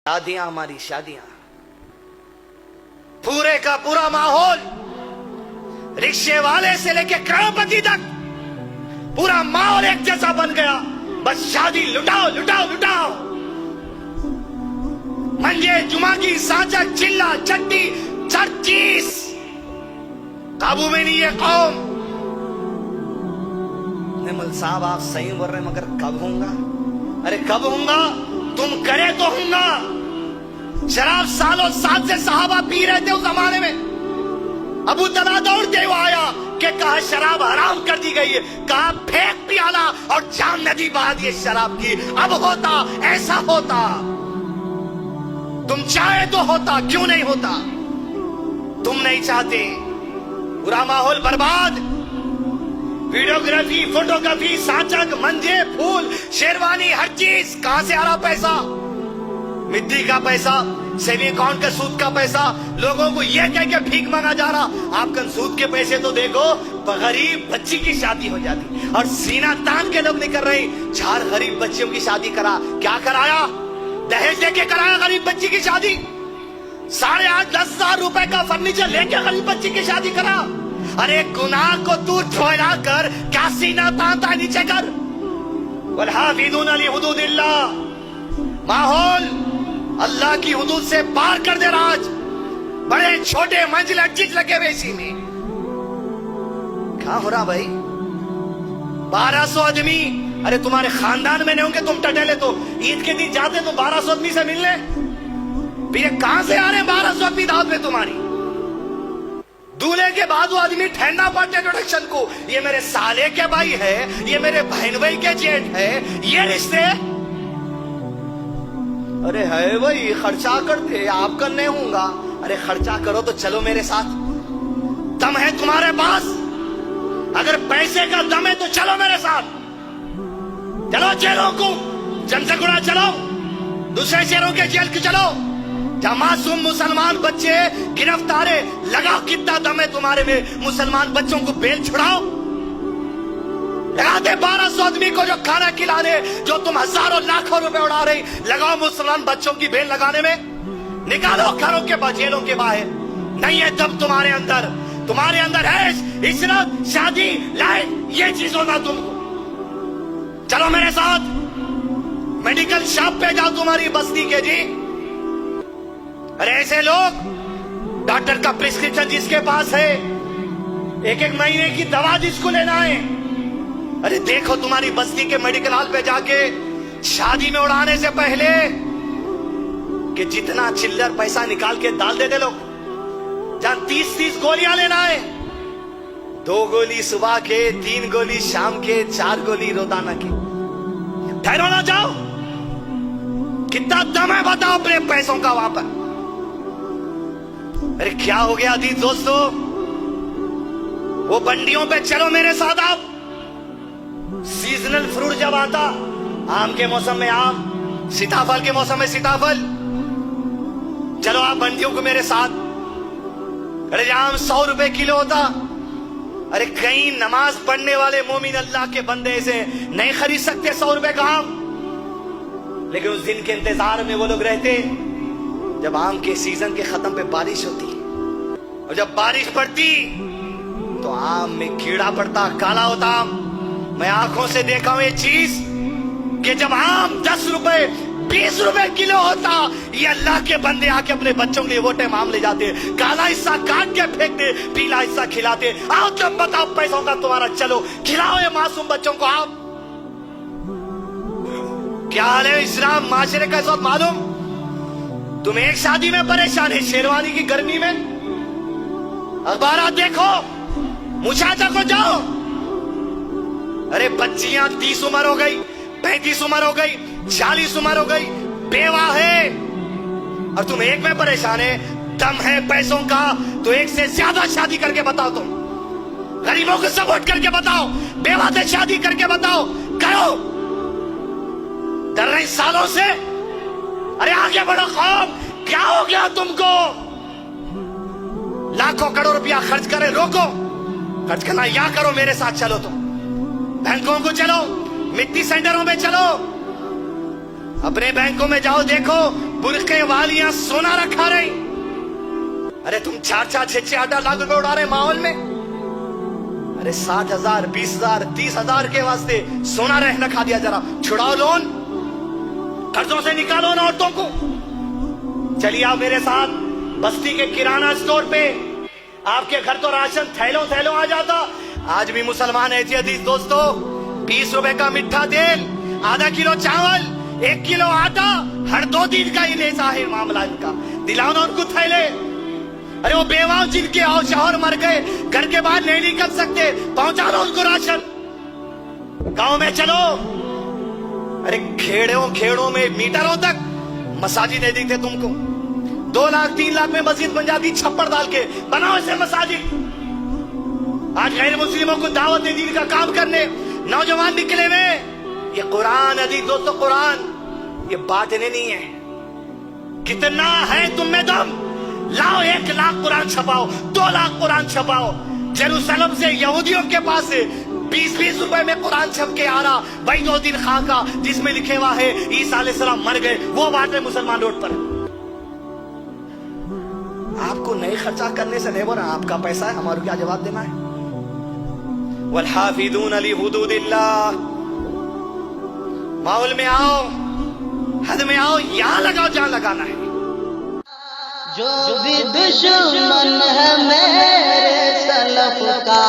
शादियां, हमारी शादियां, पूरे का पूरा माहौल रिक्शे वाले से लेके करोड़पति तक पूरा माहौल एक जैसा बन गया। बस शादी लुटाओ लुटाओ लुटाओ। मंजे जुमा की साचा चिल्ला चट्टी चर्चीस काबू में नहीं है कौम। निमल साहब आप सही बोल रहे, मगर कब होगा? अरे कब होगा? तुम करे तो होगा। शराब सालों साल से सहाबा पी रहे थे उस जमाने में। अबू तला दौड़ते हुए आया कि कहा शराब हराम कर दी गई है, कहा फेंक पियाला और जान नदी बहा दी शराब की। अब होता ऐसा होता, तुम चाहे तो होता, क्यों नहीं होता? तुम नहीं चाहते। पूरा माहौल बर्बाद। वीडियोग्राफी, फोटोग्राफी, साचक, मंजे, फूल, शेरवानी, हर चीज। कहां से आ रहा पैसा? मिट्टी का पैसा, सेविंग अकाउंट का सूद का पैसा। लोगों को यह कह के भीख मांगा जा रहा। आप सूद के पैसे तो देखो, गरीब बच्ची की शादी हो जाती और सीना तान के लोग निकल रहे। 4 गरीब बच्चियों की शादी करा। क्या कराया? दहेज लेके कराया गरीब बच्ची की शादी। 8,5-10,000 रुपए का फर्नीचर लेके गरीब बच्ची की शादी करा। अरे गुनाह को तू ठहरा कर, क्या सीना तानता नीचे कर। वल्हाफिज़ून अली हुदूदिल्लाह। माहौल अल्लाह की हुदूद से पार कर दे राज। बड़े छोटे मंजिल चीज लगे हुए इसी में। क्या हो रहा भाई? 1200 आदमी। अरे तुम्हारे खानदान में नहीं होंगे तुम टटेले तो ईद के दिन जाते तो 1200 आदमी से मिलने। ये कहां से आ रहे 1200 आदमी दावत में तुम्हारी? दूल्हे के बाद वो आदमी ठहरना पड़ता इंट्रोडक्शन को। ये मेरे साले के भाई है, ये मेरे बहन भाई के जेठ है, ये रिश्ते। अरे है भाई, खर्चा करते आप करने होगा। अरे खर्चा करो तो चलो मेरे साथ। दम है तुम्हारे पास? अगर पैसे का दम है तो चलो मेरे साथ। चलो जेलों को, जमशेदपुरा चलो, दूसरे शहरों के जेल की चलो, जहां मासूम मुसलमान बच्चे गिरफ्तार है। लगाओ कितना दम है तुम्हारे में। मुसलमान बच्चों को बेल छुड़ाओ। लगा दे 1200 आदमी को जो खाना खिला दे, जो तुम हजारों लाखों रुपए उड़ा रहे। लगाओ मुसलमान बच्चों की बेल लगाने में। निकालो घरों के जेलों के बाहर। नहीं है दम तुम्हारे अंदर। तुम्हारे अंदर है इज्जत, शादी, लाइफ, ये चीज होना तुमको। चलो मेरे साथ मेडिकल शॉप पे जाओ तुम्हारी बस्ती के जी। अरे ऐसे लोग, डॉक्टर का प्रिस्क्रिप्शन जिसके पास है, 1-1 महीने की दवा जिसको लेना है। अरे देखो तुम्हारी बस्ती के मेडिकल हॉल पे जाके शादी में उड़ाने से पहले कि जितना चिल्लर पैसा निकाल के डाल देते लोग। जहां 30-30 गोलियां लेना है, 2 गोली सुबह के, 3 गोली शाम के, 4 गोली रोजाना की। ठहरो ना जाओ। कितना दम है बताओ अपने पैसों का वहां पर। अरे क्या हो गया अजीज दोस्तों? वो बंडियों पे चलो मेरे साथ आप। सीजनल फ्रूट जब आता, आम के मौसम में आम, सीताफल के मौसम में सीताफल, चलो आप बंडियों को मेरे साथ। अरे आम 100 रुपए किलो होता। अरे कई नमाज पढ़ने वाले मोमिन अल्लाह के बंदे से नहीं खरीद सकते 100 रुपए का आम। लेकिन उस दिन के इंतजार में वो लोग रहते जब आम के सीजन के खत्म पे बारिश होती। और जब बारिश पड़ती तो आम में कीड़ा पड़ता, काला होता आम। मैं आंखों से देखा हूं ये चीज कि जब आम 10 रुपए 20 रुपए किलो होता, ये अल्लाह के बंदे आके अपने बच्चों के लिए वो टाइम आम ले जाते। काला हिस्सा काट के फेंक दे, पीला हिस्सा खिलाते। आओ तुम बताओ पैसों का तुम्हारा, चलो खिलाओ ये मासूम बच्चों को आम। क्या हाल है इस्लाम माशरे का? सब मालूम। तुम एक शादी में परेशान है शेरवानी की गर्मी में। अखबार देखो, मुशाजा को जाओ। अरे बच्चियां 30 उम्र हो गई, 35 उम्र हो गई, 40 उम्र हो गई, बेवा है, और तुम एक में परेशान है। दम है पैसों का तो एक से ज्यादा शादी करके बताओ। तुम गरीबों को सपोर्ट करके बताओ, बेवा से शादी करके बताओ। करो। डर रहे सालों से। अरे आगे बढ़ो कौम। क्या हो गया तुमको? लाखों करोड़ रुपया खर्च करे, रोको। खर्च करना या करो मेरे साथ। चलो तुम बैंकों को चलो, मिट्टी सेंटरों में चलो, अपने बैंकों में जाओ, देखो बुरके वालियां सोना रखा रही। अरे तुम 4-4, 6-6, 8 लाख रुपए उड़ा रहे माहौल में। अरे 60,000, 20,000, 30,000 के वास्ते सोना रखा दिया। जरा छुड़ाओ लोन, कर्जों से निकालो ना औरतों को। चलिए आप मेरे साथ बस्ती के किराना स्टोर पे, आपके घर तो राशन थैलों आ जाता। आज भी मुसलमान है जी अजीज दोस्तों, 20 रुपए का मिठा तेल, आधा किलो चावल, 1 किलो आटा, हर 2 दिन का ही लेसा है मामला इनका। दिलाओ ना उनको थैले। अरे वो बेवाओ जिनके शौहर मर गए, घर के बाहर नहीं निकल सकते, पहुंचा दो उनको राशन। गांव में चलो, अरे खेड़ों में मीटरों तक मसाजिद नहीं दिखते तुमको। 2 लाख 3 लाख में मस्जिद बन जाती, छप्पर डाल के। बनाओ ऐसे मसाजिद। आज गैर मुस्लिमों को दावत दीन का काम करने नौजवान निकले हुए। ये कुरान अजीज दोस्तों, कुरान ये बांटने नहीं है। कितना है तुम में दम, लाओ 1 लाख कुरान छपाओ, 2 लाख कुरान छपाओ। जेरूसलम से यहूदियों के पास से 20-20 रुपए में कुरान छप के आ रहा, भाई 2 दिन खाका जिसमें लिखे हुआ है ईसा अलैहिस्सलाम मर गए, वो बांट रहे मुसलमान रोड पर। आपको नहीं खर्चा करने से नहीं बोला, आपका पैसा है, हमारे क्या जवाब देना है। वल्हाफिदून अली हुदूदिल्लाह। माहौल में आओ, हद में आओ, यहां लगाओ जहां लगाना है। जो भी दुश्मन है मेरे सलफ का